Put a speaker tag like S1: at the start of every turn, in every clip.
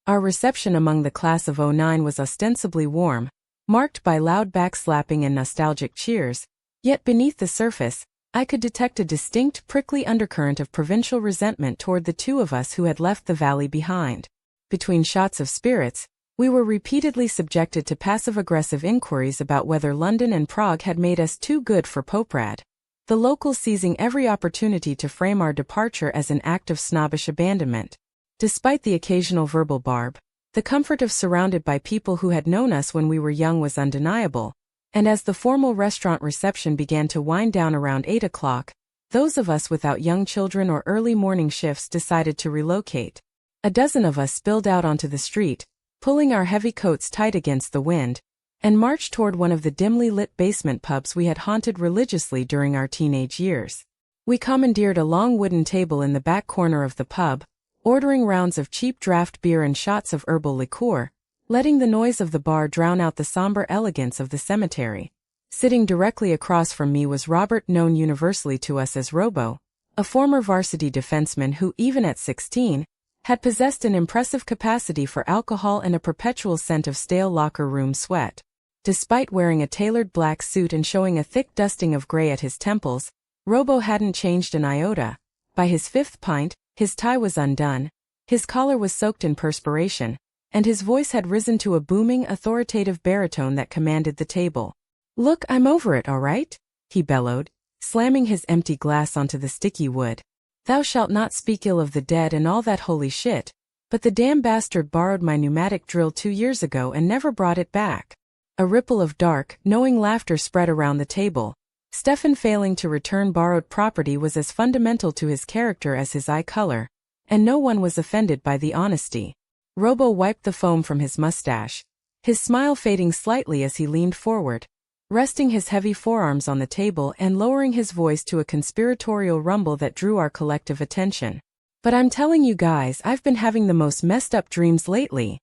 S1: Our reception among the class of '09 was ostensibly warm, marked by loud backslapping and nostalgic cheers, yet beneath the surface, I could detect a distinct prickly undercurrent of provincial resentment toward the two of us who had left the valley behind. Between shots of spirits, we were repeatedly subjected to passive-aggressive inquiries about whether London and Prague had made us too good for Poprad, the locals seizing every opportunity to frame our departure as an act of snobbish abandonment. Despite the occasional verbal barb, the comfort of surrounded by people who had known us when we were young was undeniable, and as the formal restaurant reception began to wind down around 8 o'clock, those of us without young children or early morning shifts decided to relocate. A dozen of us spilled out onto the street, pulling our heavy coats tight against the wind, and marched toward one of the dimly lit basement pubs we had haunted religiously during our teenage years. We commandeered a long wooden table in the back corner of the pub, ordering rounds of cheap draft beer and shots of herbal liqueur, letting the noise of the bar drown out the somber elegance of the cemetery. Sitting directly across from me was Robert, known universally to us as Robo, a former varsity defenseman who, even at 16, had possessed an impressive capacity for alcohol and a perpetual scent of stale locker room sweat. Despite wearing a tailored black suit and showing a thick dusting of gray at his temples, Robo hadn't changed an iota. By his fifth pint, his tie was undone, his collar was soaked in perspiration, and his voice had risen to a booming, authoritative baritone that commanded the table. "Look, I'm over it, all right?" he bellowed, slamming his empty glass onto the sticky wood. "Thou shalt not speak ill of the dead and all that holy shit, but the damn bastard borrowed my pneumatic drill 2 years ago and never brought it back." A ripple of dark, knowing laughter spread around the table. Stefan failing to return borrowed property was as fundamental to his character as his eye color, and no one was offended by the honesty. Robo wiped the foam from his mustache, his smile fading slightly as he leaned forward, resting his heavy forearms on the table and lowering his voice to a conspiratorial rumble that drew our collective attention. "But I'm telling you guys, I've been having the most messed up dreams lately,"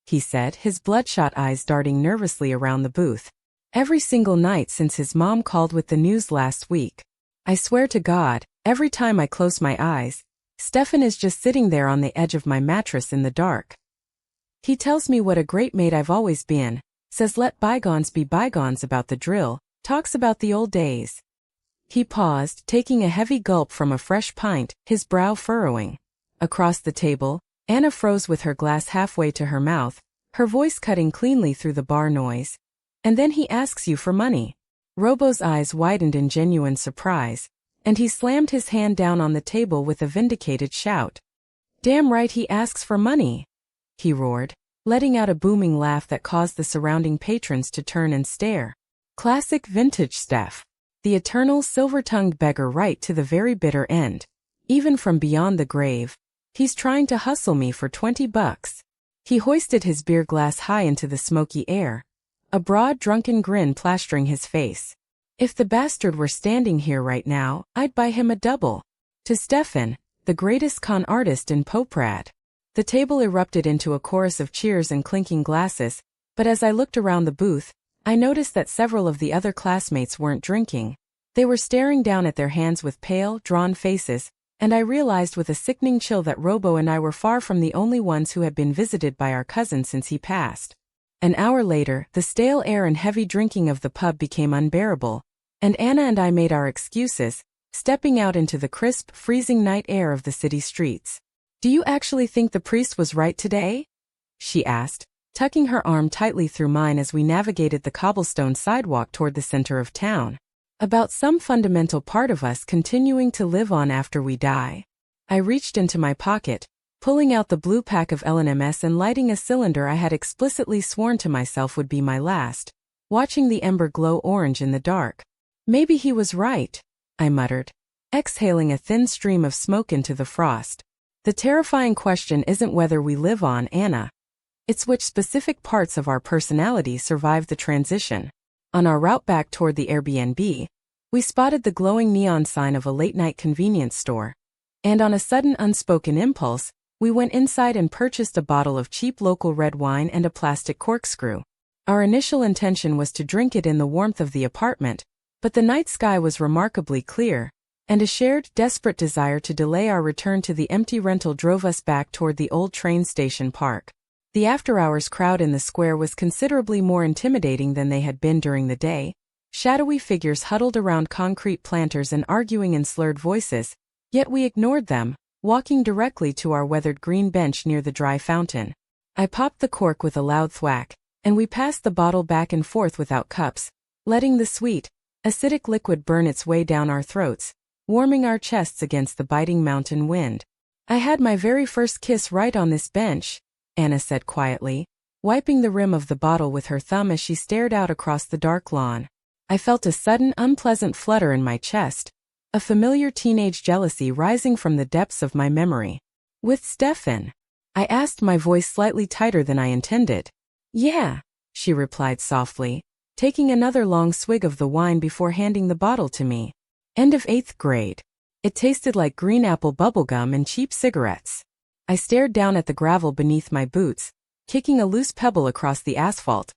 S1: he said, his bloodshot eyes darting nervously around the booth. "Every single night since his mom called with the news last week. I swear to God, every time I close my eyes, Stefan is just sitting there on the edge of my mattress in the dark. He tells me what a great mate I've always been, says let bygones be bygones about the drill, talks about the old days." He paused, taking a heavy gulp from a fresh pint, his brow furrowing. Across the table, Anna froze with her glass halfway to her mouth, her voice cutting cleanly through the bar noise. "And then he asks you for money." Robo's eyes widened in genuine surprise, and he slammed his hand down on the table with a vindicated shout. "Damn right he asks for money," he roared, letting out a booming laugh that caused the surrounding patrons to turn and stare. Classic vintage Steph. The eternal silver-tongued beggar right to the very bitter end. Even from beyond the grave. "He's trying to hustle me for $20. He hoisted his beer glass high into the smoky air, a broad drunken grin plastering his face. "If the bastard were standing here right now, I'd buy him a double." To Stefan, the greatest con artist in Poprad. The table erupted into a chorus of cheers and clinking glasses, but as I looked around the booth, I noticed that several of the other classmates weren't drinking. They were staring down at their hands with pale, drawn faces, and I realized with a sickening chill that Robo and I were far from the only ones who had been visited by our cousin since he passed. An hour later, the stale air and heavy drinking of the pub became unbearable, and Anna and I made our excuses, stepping out into the crisp, freezing night air of the city streets. "Do you actually think the priest was right today?" she asked, tucking her arm tightly through mine as we navigated the cobblestone sidewalk toward the center of town. "About some fundamental part of us continuing to live on after we die." I reached into my pocket, pulling out the blue pack of LNMS and lighting a cylinder I had explicitly sworn to myself would be my last, watching the ember glow orange in the dark. "Maybe he was right," I muttered, exhaling a thin stream of smoke into the frost. "The terrifying question isn't whether we live on, Anna. It's which specific parts of our personality survive the transition." On our route back toward the Airbnb, we spotted the glowing neon sign of a late-night convenience store, and on a sudden unspoken impulse, we went inside and purchased a bottle of cheap local red wine and a plastic corkscrew. Our initial intention was to drink it in the warmth of the apartment, but the night sky was remarkably clear, and a shared, desperate desire to delay our return to the empty rental drove us back toward the old train station park. The after-hours crowd in the square was considerably more intimidating than they had been during the day. Shadowy figures huddled around concrete planters and arguing in slurred voices, yet we ignored them, walking directly to our weathered green bench near the dry fountain. I popped the cork with a loud thwack, and we passed the bottle back and forth without cups, letting the sweet, acidic liquid burn its way down our throats, warming our chests against the biting mountain wind. "I had my very first kiss right on this bench," Anna said quietly, wiping the rim of the bottle with her thumb as she stared out across the dark lawn. I felt a sudden unpleasant flutter in my chest, a familiar teenage jealousy rising from the depths of my memory. "With Stefan?" I asked, my voice slightly tighter than I intended. "Yeah," she replied softly, taking another long swig of the wine before handing the bottle to me. "End of 8th grade. It tasted like green apple bubblegum and cheap cigarettes." I stared down at the gravel beneath my boots, kicking a loose pebble across the asphalt.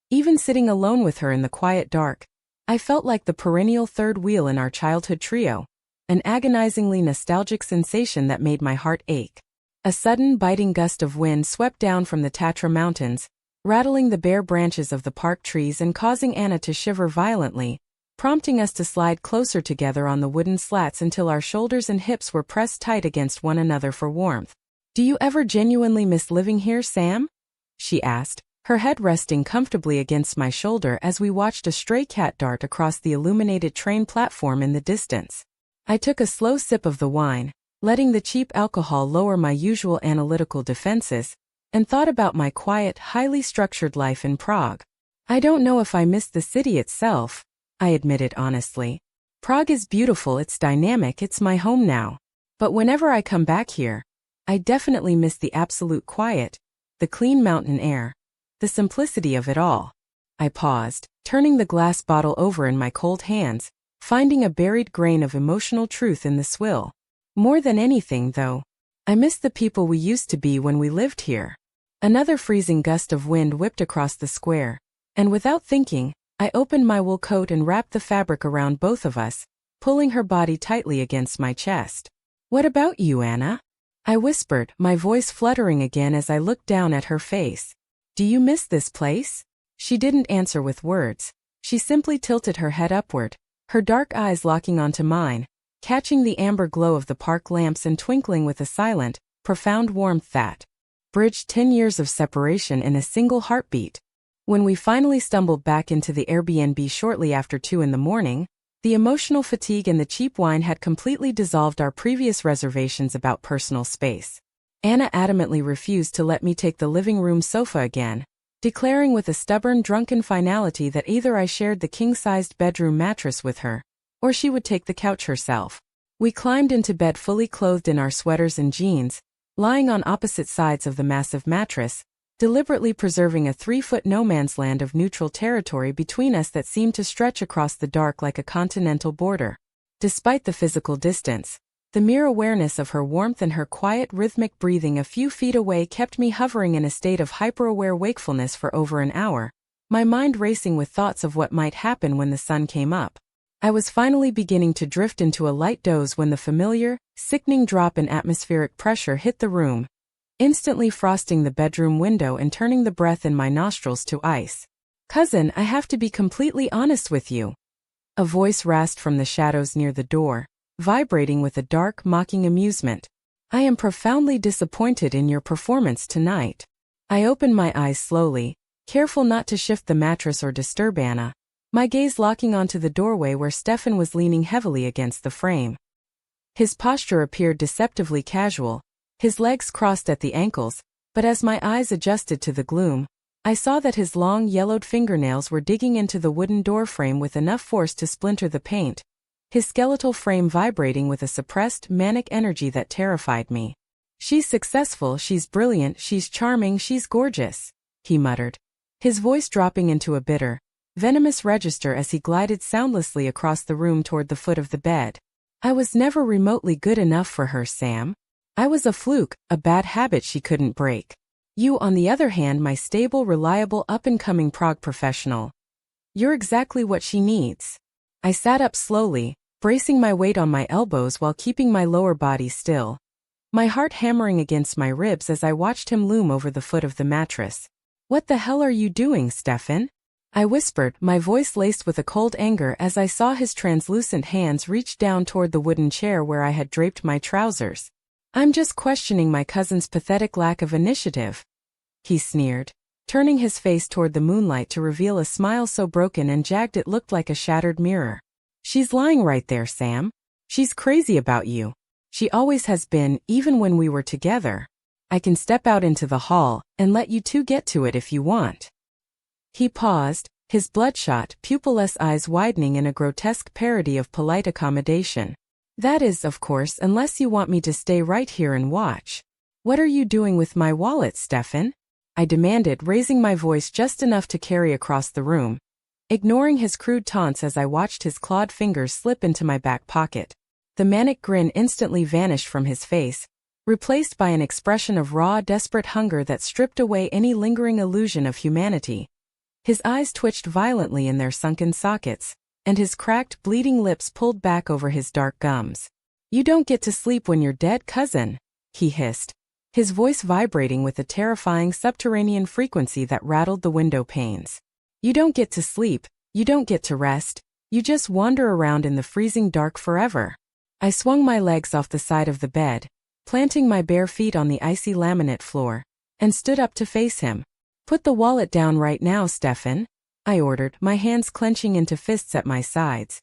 S1: Even sitting alone with her in the quiet dark, I felt like the perennial third wheel in our childhood trio, an agonizingly nostalgic sensation that made my heart ache. A sudden biting gust of wind swept down from the Tatra Mountains, rattling the bare branches of the park trees and causing Anna to shiver violently, prompting us to slide closer together on the wooden slats until our shoulders and hips were pressed tight against one another for warmth. "Do you ever genuinely miss living here, Sam?" she asked, her head resting comfortably against my shoulder as we watched a stray cat dart across the illuminated train platform in the distance. I took a slow sip of the wine, letting the cheap alcohol lower my usual analytical defenses, and thought about my quiet, highly structured life in Prague. "I don't know if I miss the city itself," I admitted honestly. "Prague is beautiful, it's dynamic, it's my home now. But whenever I come back here, I definitely miss the absolute quiet, the clean mountain air, the simplicity of it all." I paused, turning the glass bottle over in my cold hands, finding a buried grain of emotional truth in the swill. "More than anything, though, I miss the people we used to be when we lived here." Another freezing gust of wind whipped across the square, and without thinking, I opened my wool coat and wrapped the fabric around both of us, pulling her body tightly against my chest. "What about you, Anna?" I whispered, my voice fluttering again as I looked down at her face. "Do you miss this place?" She didn't answer with words. She simply tilted her head upward, her dark eyes locking onto mine, catching the amber glow of the park lamps and twinkling with a silent, profound warmth that bridged 10 years of separation in a single heartbeat. When we finally stumbled back into the Airbnb shortly after 2 in the morning, the emotional fatigue and the cheap wine had completely dissolved our previous reservations about personal space. Anna adamantly refused to let me take the living room sofa again, declaring with a stubborn, drunken finality that either I shared the king-sized bedroom mattress with her, or she would take the couch herself. We climbed into bed fully clothed in our sweaters and jeans, lying on opposite sides of the massive mattress, deliberately preserving a 3-foot no-man's land of neutral territory between us that seemed to stretch across the dark like a continental border. Despite the physical distance, the mere awareness of her warmth and her quiet, rhythmic breathing a few feet away kept me hovering in a state of hyper-aware wakefulness for over an hour, my mind racing with thoughts of what might happen when the sun came up. I was finally beginning to drift into a light doze when the familiar, sickening drop in atmospheric pressure hit the room, instantly frosting the bedroom window and turning the breath in my nostrils to ice. "Cousin, I have to be completely honest with you." A voice rasped from the shadows near the door, vibrating with a dark, mocking amusement. "I am profoundly disappointed in your performance tonight." I opened my eyes slowly, careful not to shift the mattress or disturb Anna, my gaze locking onto the doorway where Stefan was leaning heavily against the frame. His posture appeared deceptively casual, his legs crossed at the ankles, but as my eyes adjusted to the gloom, I saw that his long, yellowed fingernails were digging into the wooden doorframe with enough force to splinter the paint, his skeletal frame vibrating with a suppressed, manic energy that terrified me. "She's successful, she's brilliant, she's charming, she's gorgeous," he muttered, his voice dropping into a bitter, venomous register as he glided soundlessly across the room toward the foot of the bed. "I was never remotely good enough for her, Sam. I was a fluke, a bad habit she couldn't break. You, on the other hand, my stable, reliable, up-and-coming Prague professional. You're exactly what she needs." I sat up slowly, bracing my weight on my elbows while keeping my lower body still. my heart hammering against my ribs as I watched him loom over the foot of the mattress. "What the hell are you doing, Stefan?" I whispered, my voice laced with a cold anger as I saw his translucent hands reach down toward the wooden chair where I had draped my trousers. "I'm just questioning my cousin's pathetic lack of initiative," he sneered, turning his face toward the moonlight to reveal a smile so broken and jagged it looked like a shattered mirror. "She's lying right there, Sam. She's crazy about you. She always has been, even when we were together. I can step out into the hall and let you two get to it if you want." He paused, his bloodshot, pupilless eyes widening in a grotesque parody of polite accommodation. "That is, of course, unless you want me to stay right here and watch." "What are you doing with my wallet, Stefan?" I demanded, raising my voice just enough to carry across the room, ignoring his crude taunts as I watched his clawed fingers slip into my back pocket. The manic grin instantly vanished from his face, replaced by an expression of raw, desperate hunger that stripped away any lingering illusion of humanity. His eyes twitched violently in their sunken sockets, and his cracked, bleeding lips pulled back over his dark gums. "You don't get to sleep when you're dead, cousin," he hissed, his voice vibrating with a terrifying subterranean frequency that rattled the window panes. "You don't get to sleep, you don't get to rest, you just wander around in the freezing dark forever." I swung my legs off the side of the bed, planting my bare feet on the icy laminate floor, and stood up to face him. "Put the wallet down right now, Stefan," I ordered, my hands clenching into fists at my sides.